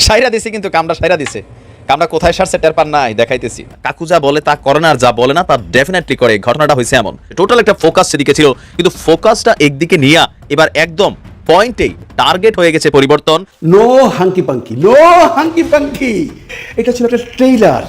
সাইরা দিছে, কিন্তু কামটা সাইরা দিছে। কামটা কোথায় সারছে টের পান নাই, দেখাইতেছি। কাকু যা বলে তা করে না, আর যা বলে না তা ডেফিনেটলি করে। ঘটনাটা হয়েছে এমন, টোটাল একটা ফোকাস সেদিকে ছিল, কিন্তু ফোকাসটা একদিকে নিয়ে এবার একদম পয়েন্টেই টার্গেট হয়ে গেছে পরিবর্তন। No hanky panky, no hanky panky. এটা ছিল একটা ট্রেইলার,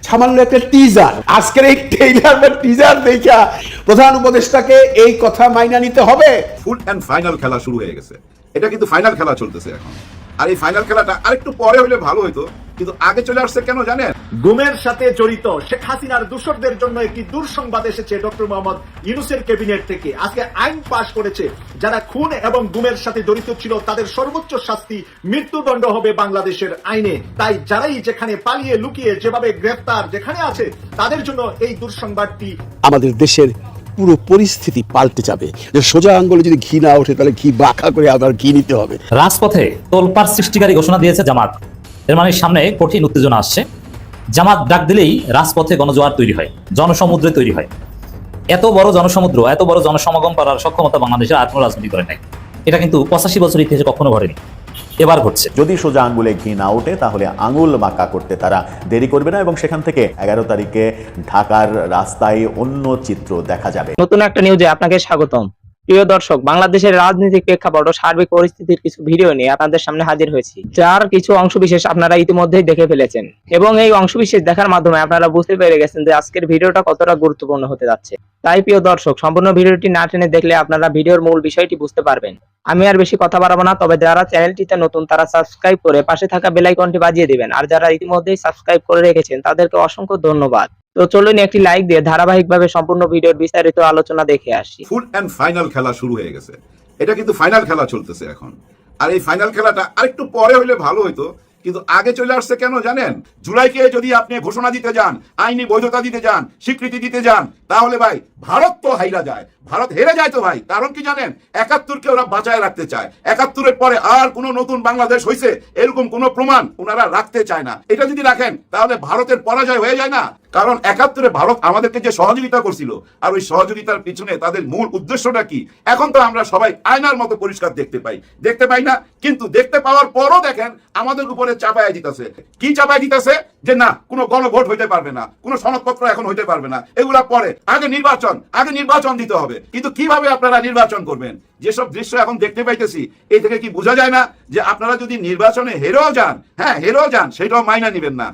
সামান্য একটা টিজার। আজকের এই ট্রেইলার বা টিজার দেখা প্রধান উপদেষ্টাকে এই কথা মাইনা নিতে হবে। ফুল অ্যান্ড ফাইনাল খেলা শুরু হয়ে গেছে। এটা কিন্তু ফাইনাল খেলা চলতেছে এখন। আর এই ফাইনাল খেলাটা আরেকটু পরে হলে ভালো হতো, কিন্তু আগে চলে আসছে কেন জানেন? গুমের সাথে জড়িত শেখ হাসিনার দূষরদের জন্য একটি দুঃসংবাদ এসেছে ডক্টর মোহাম্মদ ইউনূসের ক্যাবিনেট থেকে। আজকে আইন পাশ করেছে, যারা খুন এবং গুমের সাথে জড়িত ছিল তাদের সর্বোচ্চ শাস্তি মৃত্যুদণ্ড হবে বাংলাদেশের আইনে। তাই যারাই যেখানে পালিয়ে লুকিয়ে যেভাবে গ্রেফতার যেখানে আছে, তাদের জন্য এই দুঃসংবাদটি। আমাদের দেশের পুরো পরিস্থিতি পাল্টে যাবে। যে সোজা আঙ্গুলে যদি ঘি না ওঠে, তাহলে ঘি বাঁকা করে আবার ঘি নিতে হবে। রাজপথে তোলপাড় সৃষ্টিকারী ঘোষণা দিয়েছে জামাত। এর মানে সামনে কঠিন উত্তেজনা আসছে। জামাত ডাক দিলেই রাজপথে গণজোয়ার তৈরি হয়, জনসমুদ্রে তৈরি হয়। এত বড় জনসমুদ্র, এত বড় জনসমাগম করার সক্ষমতা বাংলাদেশের আর কোনো রাজনীতি করে নাই। এটা কিন্তু 85 বছর ইতিহাসে কখনো ঘটেনি, এবার ঘটছে। যদি সোজা আঙ্গুলে ঘি না ওঠে, তাহলে আঙুল বাঁকা করতে তারা দেরি করবে না, এবং সেখান থেকে 11 তারিখে ঢাকার রাস্তায় অন্য চিত্র দেখা যাবে। নতুন একটা নিউজে আপনাকে স্বাগতম। প্রিয় দর্শক, বাংলাদেশের রাজনৈতিক প্রেক্ষাপট ও সার্বিক পরিস্থিতির কিছু ভিডিও নিয়ে আপনাদের সামনে হাজির হয়েছি, যার কিছু অংশবিশেষ আপনারা ইতিমধ্যেই দেখে ফেলেছেন, এবং এই অংশবিশেষ দেখার মাধ্যমে আপনারা বুঝতে পেরে গেছেন যে আজকের ভিডিওটা কতটা গুরুত্বপূর্ণ হতে যাচ্ছে। তাই প্রিয় দর্শক, সম্পূর্ণ ভিডিওটি না টেনে দেখলে আপনারা ভিডিওর মূল বিষয়টি বুঝতে পারবেন। আমি আর বেশি কথা বাড়াবো না, তবে যারা চ্যানেলটিতে নতুন তারা সাবস্ক্রাইব করে পাশে থাকা বেল আইকনটি বাজিয়ে দিবেন, আর যারা ইতিমধ্যেই সাবস্ক্রাইব করে রেখেছেন তাদেরকে অসংখ্য ধন্যবাদ। তো চলুন একটি লাইক দিয়ে ধারাবাহিকভাবে সম্পূর্ণ ভিডিওর বিস্তারিত আলোচনা দেখে আসি। ফুল অ্যান্ড ফাইনাল খেলা শুরু হয়ে গেছে। এটা কিন্তু ফাইনাল খেলা চলতেছে এখন। আর এই ফাইনাল খেলাটা আরেকটু পরে হলে ভালো হতো, কিন্তু আগে চলে আসছে কেন জানেন? জুলাইকে যদি আপনি ঘোষণা দিতে যান, আইনি বৈধতা দিতে যান, স্বীকৃতি দিতে যান, তাহলে ভাই ভারত তো হাইরা যায়, ভারত হেরে যায় তো ভাই। কারণ কি জানেন? 71কে ওরা বাঁচায় রাখতে চায়। 71-এর পরে আর কোনো নতুন বাংলাদেশ হয়েছে এরকম কোনো প্রমাণ ওনারা রাখতে চায় না। এটা যদি রাখেন তাহলে ভারতের পরাজয় হয়ে যায় না? কারণ 71-এ ভারত আমাদেরকে যে সহযোগিতা করছিল, আর ওই সহযোগিতার পিছনে তাদের মূল উদ্দেশ্যটা কি, এখন তো আমরা সবাই আয়নার মতো পরিষ্কার দেখতে পাই না। কিন্তু দেখতে পাওয়ার পরও দেখেন আমাদের উপরে চাপায় দিতেছে। কি চাপায় দিতেছে? যে না, কোনো গণভোট হইতে পারবে না, কোনো সনদপত্র এখন হইতে পারবে না, এগুলা পরে, আগে নির্বাচন দিতে হবে। কিন্তু কিভাবে আপনারা নির্বাচন করবেন? যেসব দৃশ্য এখন দেখতে পাইতেছি, এই থেকে কি বোঝা যায় না যে আপনারা যদি নির্বাচনে হেরেও যান, সেটাও মাইনা নিবেন না।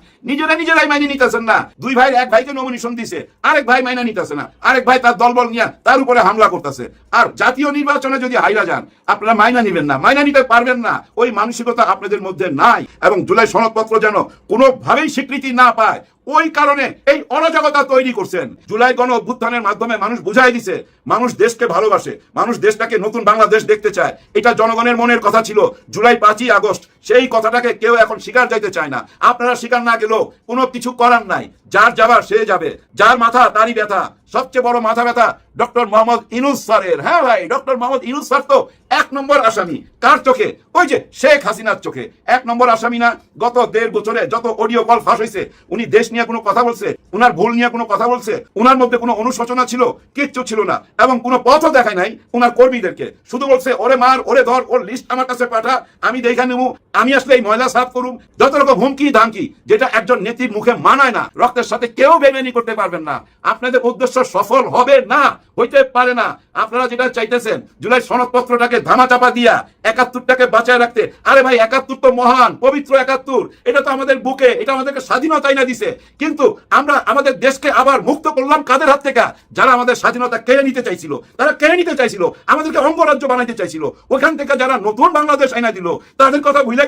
নিজেরাই মাইনে নিতেছেন না। দুই ভাই এক ভাইকে নমিনেশন দিছে, আরেক ভাই মাইনা নিতেছে না, আরেক ভাই তার দলবল নিয়ে তার উপরে হামলা করতেছে। আর জাতীয় নির্বাচনে যদি হাইরা যান, আপনারা মাইনা নিবেন না, মাইনা নিতে পারবেন না। ওই মানসিকতা আপনাদের মধ্যে নাই। এবং জুলাই সনদপত্র যেন কোনোভাবেই স্বীকৃতি না পায়, ওই কারণে এই অরাজকতা তৈরি করছেন। জুলাই গণ অভ্যুত্থানের মাধ্যমে মানুষ বুঝাই দিছে, মানুষ দেশকে ভালোবাসে, মানুষ দেশটাকে নতুন বাংলাদেশ দেখতে চায়। এটা জনগণের মনের কথা ছিল জুলাই 5ই আগস্ট। সেই কথাটাকে কেউ এখন স্বীকার যাইতে চায় না। আপনারা স্বীকার না গেলেও কোনো কিছু করার নাই, যার যাবার সে যাবে, যার মাথা তারই ব্যথা। সবচেয়ে বড় মাথা ব্যথা ডক্টর মোহাম্মদ ইউনূস স্যারের। হ্যাঁ ভাই, ডক্টর মোহাম্মদ ইউনূস স্যার তো 1 নম্বর আসামি। কার চোখে? ওই যে শেখ হাসিনার চোখে 1 নম্বর আসামি না? গত 1.5 বছরে যত অডিও কল ফাঁস হয়েছে, উনি দেশ নিয়ে কোনো কথা বলছে, উনার ভুল নিয়ে কোনো কথা বলছে, উনার মধ্যে কোনো অনুশোচনা ছিল? কিচ্ছু ছিল না। এবং কোনো পথও দেখায় নাই উনার কর্মীদেরকে। শুধু বলছে ওরে মার, ওরে ধর, ওর লিস্ট আমার কাছে পাঠা, আমি দেখা নেবো, আমি আসলে এই ময়লা সাফ করুম। যত রকম হুমকি ধামকি, যেটা একজন নেত্রীর মুখে মানায় না। রক্তের সাথে কেউ বেমানি করতে পারবেন না। আপনাদের উদ্দেশ্য সফল হবে না, হইতে পারে না। আপনারা যেটা চাইতেছেন জুলাই সনদপত্রটাকে ধামাচাপা দিয়া 71টাকে বাঁচায় রাখতে। আরে ভাই, 71 তো মহান পবিত্র 71, এটা তো আমাদের বুকে, এটা আমাদেরকে স্বাধীনতা এনে দিছে। কিন্তু আমরা আমাদের দেশকে আবার মুক্ত করলাম কাদের হাত থেকে? যারা আমাদের স্বাধীনতা কেড়ে নিতে চাইছিল, আমাদেরকে অঙ্গরাজ্য বানাইতে চাইছিল। ওখান থেকে যারা নতুন বাংলাদেশ আইনা দিল, তাদের কথা ভুলে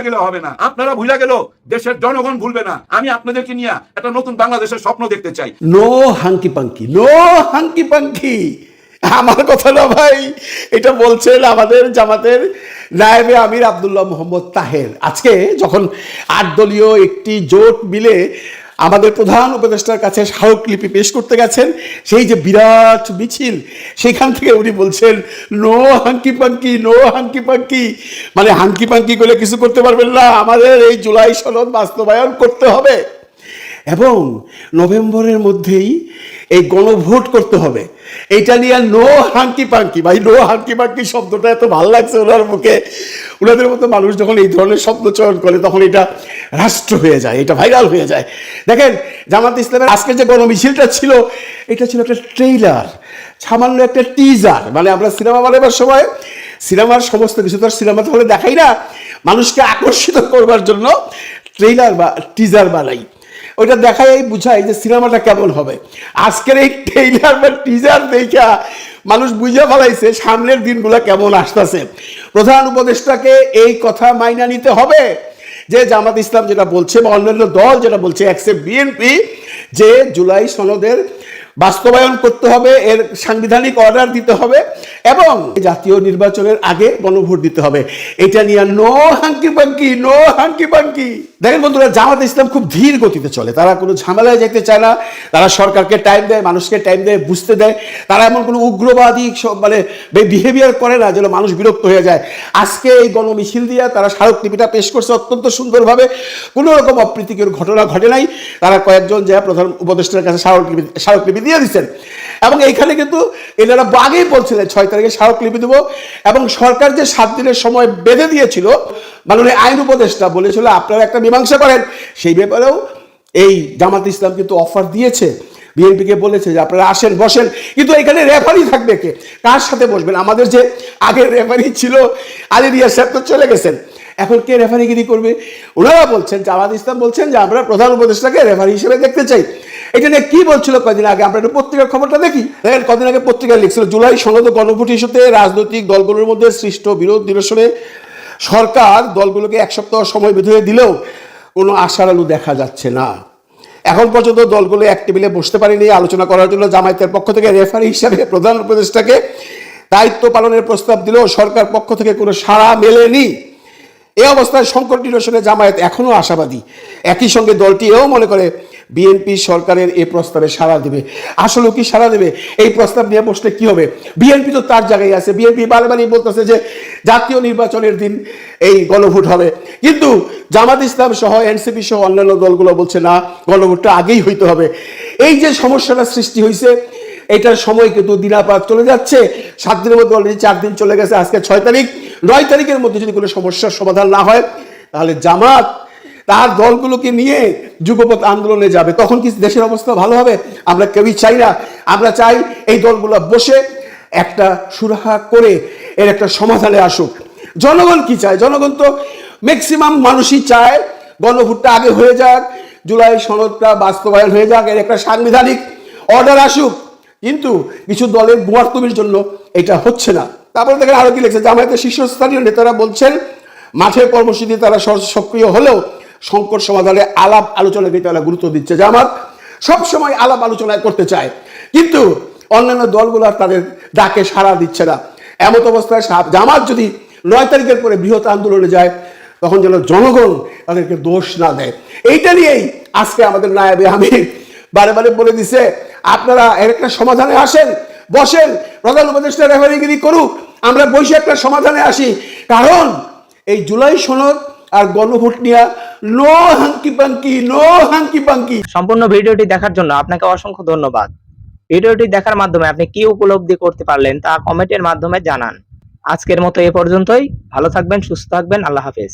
গেলে হবে না। আপনারা ভুলে গেলেও দেশের জনগণ ভুলবে না। আমি আপনাদেরকে নিয়ে একটা নতুন বাংলাদেশের স্বপ্ন দেখতে চাই। No hanky panky, no hanky panky. আমার কথা না ভাই, এটা বলছেন আমাদের জামাতের নায়েবে আমির আব্দুল্লাহ মোহাম্মদ তাহের। আজকে যখন 8 দলীয় একটি জোট মিলে আমাদের প্রধান উপদেষ্টার কাছে স্মারকলিপি পেশ করতে গেছেন, সেই যে বিরাট মিছিল, সেখান থেকে উনি বলছেন no hanky panky, no hanky panky. মানে হাঙ্কি পাঙ্কি করে কিছু করতে পারবেন না, আমাদের এই জুলাই সনদ বাস্তবায়ন করতে হবে। এবং নভেম্বরের মধ্যেই এই গণভোট করতে হবে। এইটা নিয়ে নো হাঙ্কি পাঙ্কি, ভাই নো হাঙ্কি পাঙ্কি শব্দটা এত ভালো লাগছে ওনার মুখে। ওনাদের মতো মানুষ যখন এই ধরনের শব্দ চয়ন করে তখন এটা রাষ্ট্র হয়ে যায়, এটা ভাইরাল হয়ে যায়। দেখেন জামাত ইসলামের আজকে যে গণমিছিলটা ছিল, এটা ছিল একটা ট্রেইলার, সামান্য একটা টিজার। মানে আমরা সিনেমা বানাবার সময় সিনেমার সমস্ত কিছু তো সিনেমাতে হলে দেখাই না, মানুষকে আকর্ষিত করবার জন্য ট্রেইলার বা টিজার বানাই, ওইটা দেখাই বুঝাই যে সিনেমাটা কেমন হবে। আজকের এই ট্রেইলার বা টিজার দেখা মানুষ বুঝে ফেলাইছে সামনের দিনগুলো কেমন আসতেছে। প্রধান উপদেষ্টাকে এই কথা মাইনা নিতে হবে যে জামাত ইসলাম যেটা বলছে বা অন্যান্য দল যেটা বলছে, এক্সেপ্ট বিএনপি, যে জুলাই সনদের বাস্তবায়ন করতে হবে, এর সাংবিধানিক অর্ডার দিতে হবে এবং জাতীয় নির্বাচনের আগে গণভোট দিতে হবে। এটা নিয়ে no hanky panky, no hanky panky. দেখেন বন্ধুরা, জামাত ইসলাম খুব ধীর গতিতে চলে, তারা কোনো ঝামেলায় যেতে চায় না, তারা সরকারকে টাইম দেয়, মানুষকে টাইম দেয়, বুঝতে দেয়। তারা এমন কোনো উগ্রবাদী মানে বিহেভিয়ার করে না যেন মানুষ বিরক্ত হয়ে যায়। আজকে এই গণমিছিল দিয়ে তারা স্মারকলিপিটা পেশ করছে অত্যন্ত সুন্দরভাবে, কোনো রকম অপ্রীতিকর ঘটনা ঘটে নাই। তারা কয়েকজন যে প্রধান উপদেষ্টার কাছে স্মারকলিপি দিয়ে দিচ্ছেন এবং এইখানে কিন্তু এনারা আগেই বলছিলেন 6 তারিখে স্মারকলিপি দেবো এবং সরকার যে 7 দিনের সময় বেঁধে দিয়েছিল, মাননীয় আইন উপদেষ্টা বলেছিল আপনারা একটা মীমাংসা করেন, সেই ব্যাপারেও এই জামাত ইসলাম কিন্তু অফার দিয়েছে, বিএনপিকে বলেছে যে আপনারা আসেন বসেন, কিন্তু এখানে রেফারি থাকবে কে, কার সাথে বসবেন? আমাদের যে আগের রেফারি ছিল আলী রিয়া সাহেব তো চলে গেছেন, এখন কে রেফারিগিরি করবে? ওনারা বলছেন, জামাত ইসলাম বলছেন যে আমরা প্রধান উপদেষ্টাকে রেফারি হিসেবে দেখতে চাই। এটা নিয়ে কি বলছিল কদিন আগে, আমরা একটু পত্রিকার খবরটা দেখি। দেখেন কদিন আগে পত্রিকায় লিখছিল, জুলাই সনদ গণভোট ইস্যুতে রাজনৈতিক দলগুলোর মধ্যে সৃষ্ট বিরোধ নিরসনে সরকার দলগুলোকে 1 সপ্তাহ সময় বেঁধে দিলেও কোনো আশার আলো দেখা যাচ্ছে না। এখন পর্যন্ত দলগুলো এক টেবিলে বসতে পারেনি আলোচনা করার জন্য। জামায়াতের পক্ষ থেকে রেফারি হিসাবে প্রধান উপদেষ্টাকে দায়িত্ব পালনের প্রস্তাব দিলেও সরকার পক্ষ থেকে কোনো সাড়া মেলেনি। এই অবস্থায় সংকট নিরসনে জামায়াত এখনো আশাবাদী। একই সঙ্গে দলটি এও মনে করে বিএনপি সরকারের এই প্রস্তাবে সাড়া দেবে। আসলে কি সাড়া দেবে? এই প্রস্তাব নিয়ে বসলে কি হবে? বিএনপি তো তার জায়গায় আছে, বিএনপি বারবারই বলতেছে যে জাতীয় নির্বাচনের দিন এই গণভোট হবে, কিন্তু জামাত ইসলাম সহ এনসিপি সহ অন্যান্য দলগুলো বলছে না, গণভোটটা আগেই হইতে হবে। এই যে সমস্যাটা সৃষ্টি হয়েছে, এটার সময় কিন্তু দিনাপাত চলে যাচ্ছে। 7 দিনের মধ্যে অলরেডি 4 দিন চলে গেছে, আজকে 6 তারিখ। 9 তারিখের মধ্যে যদি কোনো সমস্যার সমাধান না হয়, তাহলে জামাত তার দলগুলোকে নিয়ে যুগপৎ আন্দোলনে যাবে। তখন কি দেশের অবস্থা ভালো হবে? আমরা কেউই চাই না। আমরা চাই এই দলগুলো বসে একটা সুরাহা করে এর একটা সমাধানে আসুক। জনগণ কি চায়? জনগণ তো ম্যাক্সিমাম মানুষই চায় গণভোটটা আগে হয়ে যাক, জুলাই সনদটা বাস্তবায়ন হয়ে যাক, এর একটা সাংবিধানিক অর্ডার আসুক। কিন্তু কিছু দলের বুয়ার্তমির জন্য এটা হচ্ছে না। তারপরে দেখেন আরো কি লিখছে, জামায়াতের শীর্ষস্থানীয় নেতারা বলছেন মাঠের কর্মসূচি তারা সক্রিয় হলেও সংকট সমাধানে আলাপ আলোচনাকে তারা গুরুত্ব দিচ্ছে। জামাত সবসময় আলাপ আলোচনায় করতে চায়, কিন্তু অন্যান্য দলগুলো তাদের ডাকে সাড়া দিচ্ছে না। এমত অবস্থায় জামাত যদি 9 তারিখের পরে বৃহৎ আন্দোলনে যায়, তখন যেন জনগণ তাদেরকে দোষ না দেয়। এইটা নিয়েই আজকে আমাদের নায়েবে আমির বারে বারে বলে দিছে, আপনারা এর একটা সমাধানে আসেন, বসেন, প্রধান উপদেষ্টা রেফারিগিরি করুক, আমরা বসে একটা সমাধানে আসি। কারণ এই জুলাই সনদ আর গণভোট নিয়ে no hanky panky, no hanky panky. সম্পূর্ণ ভিডিওটি দেখার জন্য আপনাকে অসংখ্য ধন্যবাদ। ভিডিওটি দেখার মাধ্যমে আপনি কি উপলব্ধি করতে পারলেন তা কমেন্টের মাধ্যমে জানান। আজকের মতো এ পর্যন্তই। ভালো থাকবেন, সুস্থ থাকবেন। আল্লাহ হাফেজ।